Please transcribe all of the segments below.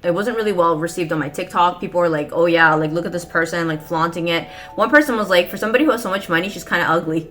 It wasn't really well received on my TikTok. People were like, oh yeah, like look at this person, like flaunting it. One person was like, for somebody who has so much money, she's kind of ugly.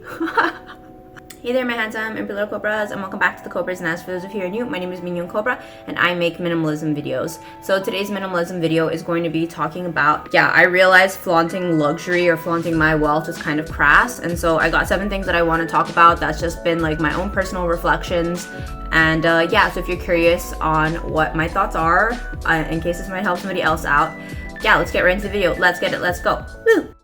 Hey there, my handsome and little Cobras, and welcome back to the Cobras. And as for those of you who are new, my name is Mignon Cobra, and I make minimalism videos. So today's minimalism video is going to be talking about, I realized flaunting luxury or flaunting my wealth is kind of crass, and so I got 7 things that I want to talk about. That's just been like my own personal reflections. And so if you're curious on what my thoughts are, in case this might help somebody else out, let's get right into the video. Let's get it. Let's go. Woo!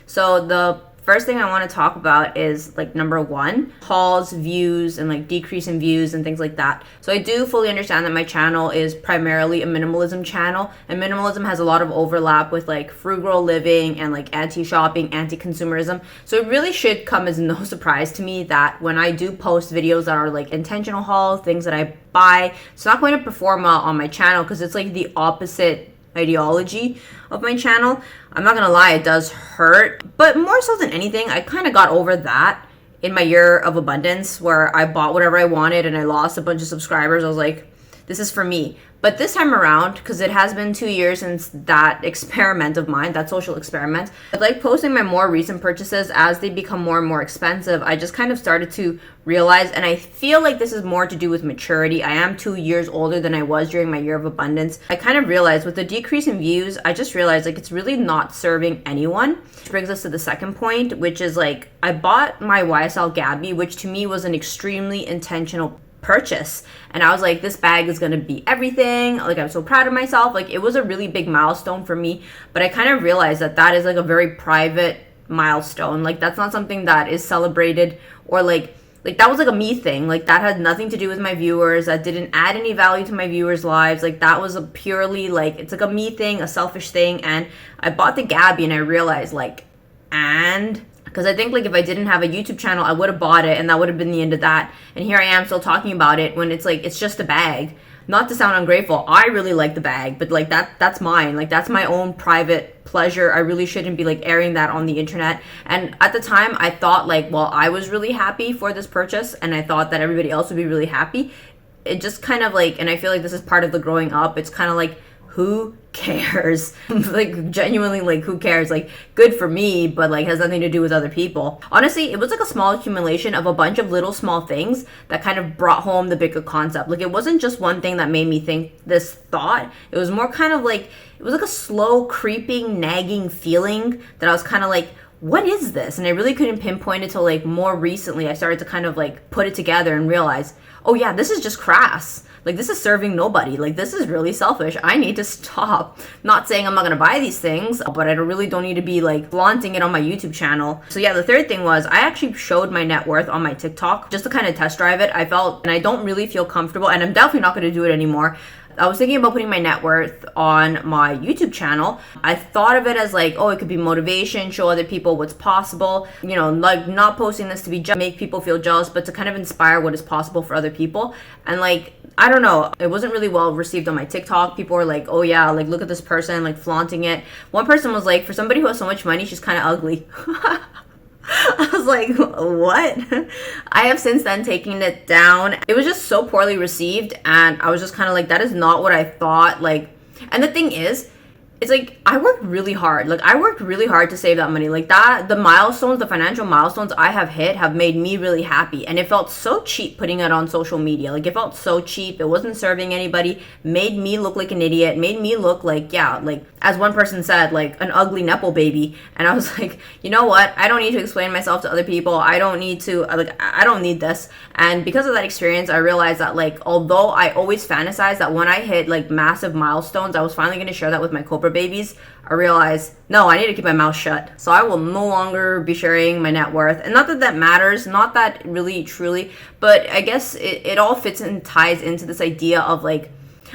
So the first thing I want to talk about is like number 1, hauls, views, and like decrease in views and things like that. So I do fully understand that my channel is primarily a minimalism channel, and minimalism has a lot of overlap with like frugal living and like anti-shopping, anti-consumerism. So it really should come as no surprise to me that when I do post videos that are like intentional haul, things that I buy, it's not going to perform well on my channel because it's like the opposite ideology of my channel. I'm not gonna lie, it does hurt, but more so than anything, I kind of got over that in my year of abundance where I bought whatever I wanted and I lost a bunch of subscribers. I was like, this is for me. But this time around, because it has been 2 years since that experiment of mine, that social experiment, I like posting my more recent purchases as they become more and more expensive. I just kind of started to realize, and I feel like this is more to do with maturity. I am 2 years older than I was during my year of abundance. I kind of realized with the decrease in views, I just realized like it's really not serving anyone. Which brings us to the second point, which is like I bought my YSL Gabby, which to me was an extremely intentional purchase, and I was like, this bag is gonna be everything. Like, I'm so proud of myself. Like, it was a really big milestone for me, but I kind of realized that that is like a very private milestone. Like, that's not something that is celebrated, or like that was like a me thing. Like, that had nothing to do with my viewers. That didn't add any value to my viewers' lives. Like, that was a purely like, it's like a me thing, a selfish thing. And I bought the Gabby and I realized like, because I think like if I didn't have a YouTube channel, I would have bought it and that would have been the end of that. And here I am still talking about it when it's like, it's just a bag. Not to sound ungrateful, I really like the bag, but like that's mine. Like, that's my own private pleasure. I really shouldn't be like airing that on the internet. And at the time I thought like, well, I was really happy for this purchase and I thought that everybody else would be really happy. It just kind of like, and I feel like this is part of the growing up, it's kind of like, who cares? Like, genuinely, like, who cares? Like, good for me, but like has nothing to do with other people. Honestly, it was like a small accumulation of a bunch of little small things that kind of brought home the bigger concept. Like, it wasn't just one thing that made me think this thought. It was more kind of like, it was like a slow creeping, nagging feeling that I was kind of like, what is this? And I really couldn't pinpoint it till like more recently I started to kind of like put it together and realize, oh yeah, this is just crass. Like, this is serving nobody. Like, this is really selfish. I need to stop. Not saying I'm not gonna buy these things, but I really don't need to be like flaunting it on my YouTube channel. So the third thing was I actually showed my net worth on my TikTok just to kind of test drive it. I felt, and I don't really feel comfortable, and I'm definitely not gonna do it anymore. I was thinking about putting my net worth on my YouTube channel. I thought of it as like, oh, it could be motivation, show other people what's possible. You know, like not posting this to be make people feel jealous, but to kind of inspire what is possible for other people. And like, I don't know, it wasn't really well received on my TikTok. People were like, oh yeah, like look at this person, like flaunting it. One person was like, for somebody who has so much money, she's kind of ugly. I was like, what? I have since then taken it down. It was just so poorly received, and I was just kind of like, that is not what I thought. Like, and the thing is, it's like, I worked really hard. Like, I worked really hard to save that money. Like, that, the milestones, the financial milestones I have hit have made me really happy. And it felt so cheap putting it on social media. Like, it felt so cheap. It wasn't serving anybody. Made me look like an idiot. Made me look like, like, as one person said, like, an ugly Nepo baby. And I was like, you know what? I don't need to explain myself to other people. I don't need to, like, I don't need this. And because of that experience, I realized that, like, although I always fantasized that when I hit, like, massive milestones, I was finally going to share that with my Cobra babies, I realized, no, I need to keep my mouth shut. So I will no longer be sharing my net worth. And not that that matters, not that really, truly, but I guess it all fits and ties into this idea of like,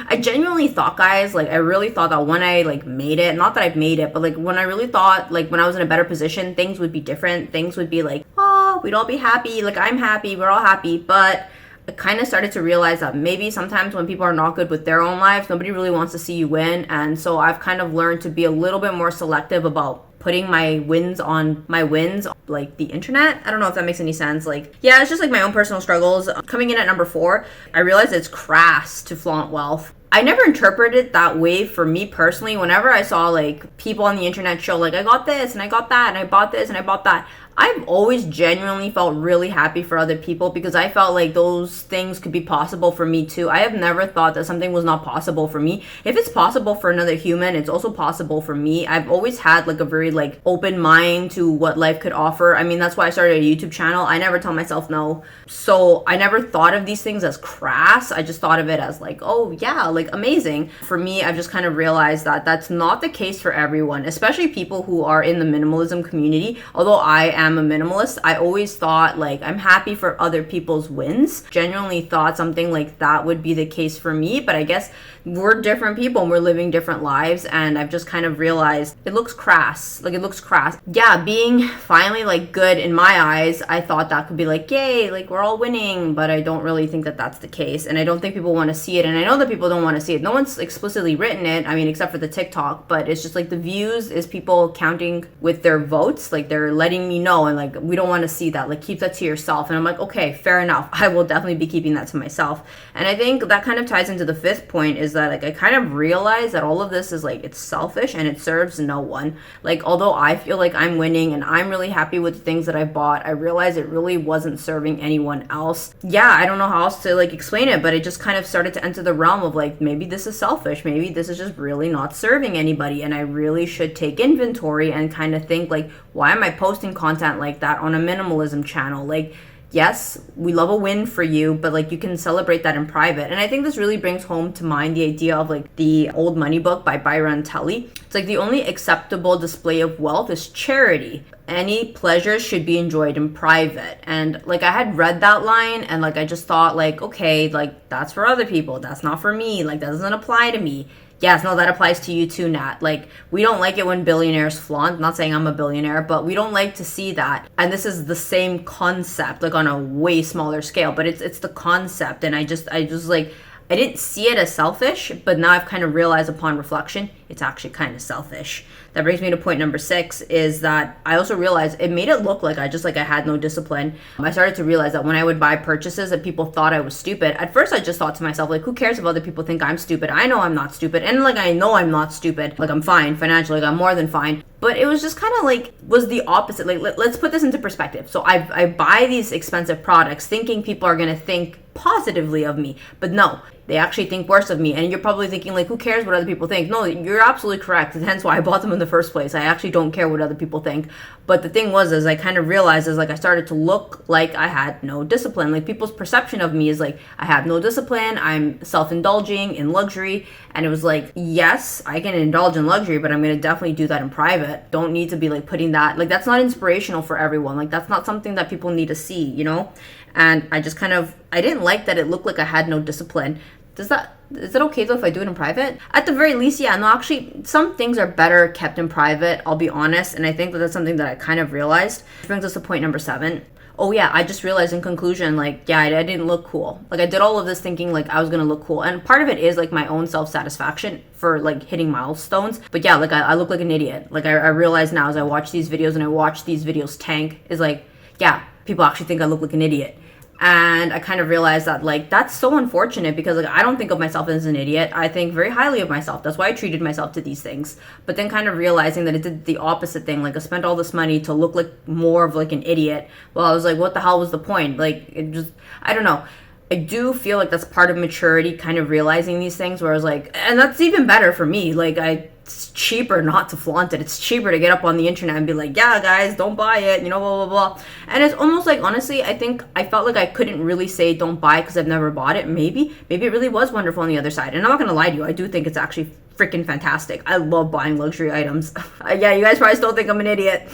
I genuinely thought, guys, like I really thought that when I like made it, not that I've made it, but like when I really thought like when I was in a better position, things would be different. Things would be like, oh, we'd all be happy. Like, I'm happy, we're all happy. But I kind of started to realize that maybe sometimes when people are not good with their own lives, nobody really wants to see you win. And so I've kind of learned to be a little bit more selective about putting my wins on like the internet. I don't know if that makes any sense. Like, yeah, it's just like my own personal struggles. Coming in at number 4, I realized it's crass to flaunt wealth. I never interpreted it that way for me personally. Whenever I saw like people on the internet show like I got this and I got that and I bought this and I bought that, I've always genuinely felt really happy for other people because I felt like those things could be possible for me too. I have never thought that something was not possible for me. If it's possible for another human, it's also possible for me. I've always had like a very like open mind to what life could offer. I mean, that's why I started a YouTube channel. I never tell myself no. So I never thought of these things as crass. I just thought of it as like, oh yeah, like amazing. For me, I've just kind of realized that that's not the case for everyone, especially people who are in the minimalism community. Although I am a minimalist, I always thought like I'm happy for other people's wins. Genuinely thought something like that would be the case for me, but I guess we're different people and we're living different lives, and I've just kind of realized it looks crass. Like it looks crass. Yeah, being finally like good in my eyes, I thought that could be like, yay, like we're all winning, but I don't really think that that's the case, and I don't think people want to see it, and I know that people don't want to see it. No one's explicitly written it, I mean, except for the TikTok, but it's just like the views is people counting with their votes, like they're letting me know, and like we don't want to see that, like keep that to yourself. And I'm like, okay, fair enough, I will definitely be keeping that to myself. And I think that kind of ties into the fifth point, is that like I kind of realize that all of this is like it's selfish and it serves no one. Like although I feel like I'm winning and I'm really happy with the things that I bought, I realize it really wasn't serving anyone else. Yeah, I don't know how else to like explain it, but it just kind of started to enter the realm of like, maybe this is selfish, maybe this is just really not serving anybody, and I really should take inventory and kind of think like, why am I posting content like that on a minimalism channel? Like, yes, we love a win for you, but like you can celebrate that in private. And I think this really brings home to mind the idea of like the Old Money book by Byron Tully. It's like the only acceptable display of wealth is charity. Any pleasures should be enjoyed in private. And like I had read that line and like I just thought like, okay, like that's for other people, that's not for me, like that doesn't apply to me. Yes, no, that applies to you too, Nat. Like, we don't like it when billionaires flaunt. Not saying I'm a billionaire, but we don't like to see that. And this is the same concept, like on a way smaller scale, but it's the concept. And I just like, I didn't see it as selfish, but now I've kind of realized upon reflection, it's actually kind of selfish. That brings me to point number 6, is that I also realized it made it look like I had no discipline. I started to realize that when I would buy purchases that people thought I was stupid, at first I just thought to myself, like, who cares if other people think I'm stupid? I know I'm not stupid. And like, I know I'm not stupid. Like, I'm fine financially, like I'm more than fine. But it was just kind of like, was the opposite. Like, let's put this into perspective. So I buy these expensive products thinking people are going to think positively of me, but no, they actually think worse of me. And you're probably thinking like, who cares what other people think? No, you're absolutely correct, and hence why I bought them in the first place. I actually don't care what other people think. But the thing was, is I kind of realized, is like I started to look like I had no discipline. Like people's perception of me is like, I have no discipline, I'm self-indulging in luxury. And it was like, yes, I can indulge in luxury, but I'm going to definitely do that in private. Don't need to be like putting that, like that's not inspirational for everyone. Like that's not something that people need to see, you know? And I just kind of, I didn't like that it looked like I had no discipline. Is it okay though if I do it in private? At the very least, yeah, no, actually, some things are better kept in private, I'll be honest. And I think that that's something that I kind of realized. Which brings us to point number 7. Oh yeah, I just realized in conclusion, like, yeah, I didn't look cool. Like I did all of this thinking like I was gonna look cool. And part of it is like my own self-satisfaction for like hitting milestones. But yeah, like I look like an idiot. Like I realize now as I watch these videos and I watch these videos tank, is like, yeah, people actually think I look like an idiot. And I kind of realized that like that's so unfortunate, because like I don't think of myself as an idiot. I think very highly of myself. That's why I treated myself to these things. But then kind of realizing that it did the opposite thing. Like I spent all this money to look like more of like an idiot. Well, I was like, what the hell was the point? Like it just, I don't know. I do feel like that's part of maturity, kind of realizing these things, where I was like, and that's even better for me. Like it's cheaper not to flaunt it. It's cheaper to get up on the internet and be like, yeah, guys, don't buy it, you know, blah, blah, blah. And it's almost like, honestly, I think I felt like I couldn't really say don't buy it because I've never bought it. Maybe it really was wonderful on the other side. And I'm not going to lie to you. I do think it's actually freaking fantastic. I love buying luxury items. Yeah, you guys probably still think I'm an idiot.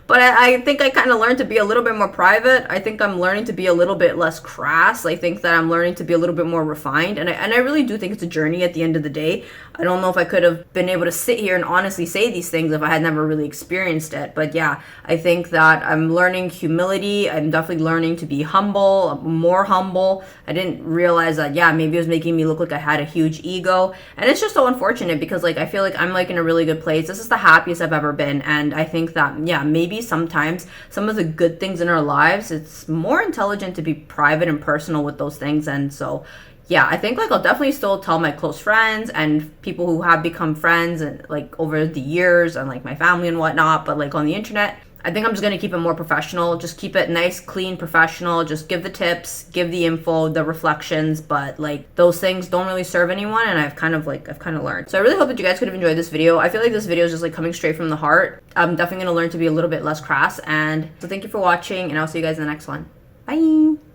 But I think I kind of learned to be a little bit more private. I think I'm learning to be a little bit less crass. I think that I'm learning to be a little bit more refined. And I really do think it's a journey at the end of the day. I don't know if I could have been able to sit here and honestly say these things if I had never really experienced it. But yeah, I think that I'm learning humility. I'm definitely learning to be humble, more humble. I didn't realize that, yeah, maybe it was making me look like I had a huge ego. And it's just so unfortunate, because like I feel like I'm like in a really good place. This is the happiest I've ever been. And I think that, yeah, maybe sometimes some of the good things in our lives, it's more intelligent to be private and personal with those things. And so yeah, I think like I'll definitely still tell my close friends and people who have become friends and like over the years and like my family and whatnot, but like on the internet, I think I'm just gonna keep it more professional. Just keep it nice, clean, professional. Just give the tips, give the info, the reflections, but like those things don't really serve anyone, and I've kind of learned. So I really hope that you guys could have enjoyed this video. I feel like this video is just like coming straight from the heart. I'm definitely gonna learn to be a little bit less crass, and so thank you for watching, and I'll see you guys in the next one. Bye.